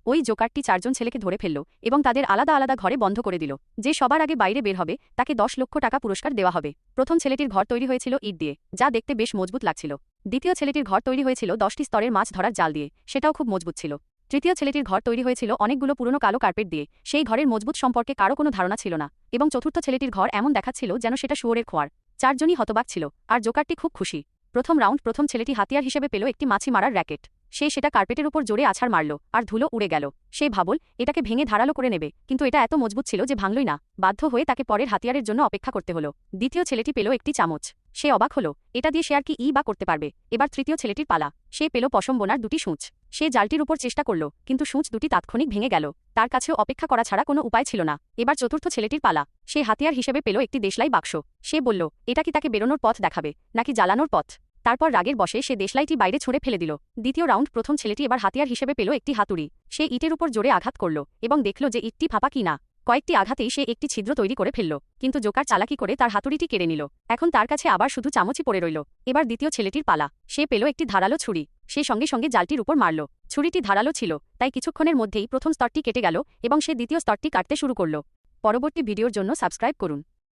ওই জোকারটি 4জন ছেলেকে ধরে ফেলল এবং তাদের আলাদা আলাদা ঘরে বন্ধ করে দিল। যে সবার আগে বাইরে বের হবে তাকে 10 লক্ষ টাকা পুরস্কার দেওয়া হবে। প্রথম ছেলেটির ঘর তৈরি হয়েছিল ইট দিয়ে, যা দেখতে বেশ মজবুত লাগছিল। দ্বিতীয় ছেলেটির ঘর তৈরি হয়েছিল 10টি স্তরের মাছ ধরার জাল দিয়ে, সেটাও খুব মজবুত ছিল। তৃতীয় ছেলেটির ঘর তৈরি হয়েছিল অনেকগুলো পুরনো কালো কার্পেট দিয়ে, সেই ঘরের মজবুত সম্পর্কে কারো কোনো ধারণা ছিল না। এবং চতুর্থ ছেলেটির ঘর এমন দেখাচ্ছিল যেন সেটা শুয়োরের খোয়ার। 4জনই হতবাক ছিল, আর জোকারটি খুব খুশি। প্রথম রাউন্ড প্রথম ছেলেটি হাতিয়ার হিসেবে পেল একটি মাছি মারার র্যাকেট। সে সেটা কার্পেটের উপর জোরে আছাড় মারল, আর ধুলো উড়ে গেল। সে ভাবল এটাকে ভেঙে ধারালো করে নেবে, কিন্তু এটা এত মজবুত ছিল যে ভাঙলই না। বাধ্য হয়ে তাকে পরের হাতিয়ারের জন্য অপেক্ষা করতে হলো। দ্বিতীয় ছেলেটি পেল একটি চামচ। সে অবাক হলো, এটা দিয়ে সে আর কি বা করতে পারবে। এবার তৃতীয় ছেলেটির পালা। সে পেল পশম বোনার 2টি সূঁচ। সে জালটির উপর চেষ্টা করল, কিন্তু সূঁচ 2টি তাৎক্ষণিক ভেঙে গেল। তার কাছেও অপেক্ষা করা ছাড়া কোনো উপায় ছিল না। এবার চতুর্থ ছেলেটির পালা। সে হাতিয়ার হিসেবে পেল একটি দেশলাই বাক্স। সে বলল এটা কি তাকে বেরোনোর পথ দেখাবে, নাকি জ্বালানোর পথ। তারপর রাগের বশে সে দেশলাইটি বাইরে ছুঁড়ে ফেলে দিল। দ্বিতীয় রাউন্ড প্রথম ছেলেটি এবার হাতিয়ার হিসেবে পেল একটি হাতুড়ি। সে ইটের উপর জোরে আঘাত করল এবং দেখল যে ইটটি ফাঁপা কি না। কয়েকটি আঘাতেই সে একটি ছিদ্র তৈরি করে ফেলল, কিন্তু জোকার চালাকি করে তার হাতুড়িটি কেড়ে নিল। এখন তার কাছে আবার শুধু চামচই পড়ে রইল। এবার দ্বিতীয় ছেলেটির পালা। সে পেল একটি ধারালো ছুরি। সে সঙ্গে সঙ্গে জালটির উপর মারল। ছুরিটি ধারালো ছিল, তাই কিছুক্ষণের মধ্যেই প্রথম স্তরটি কেটে গেল এবং সে দ্বিতীয় স্তরটি কাটতে শুরু করল। পরবর্তী ভিডিওর জন্য সাবস্ক্রাইব করুন।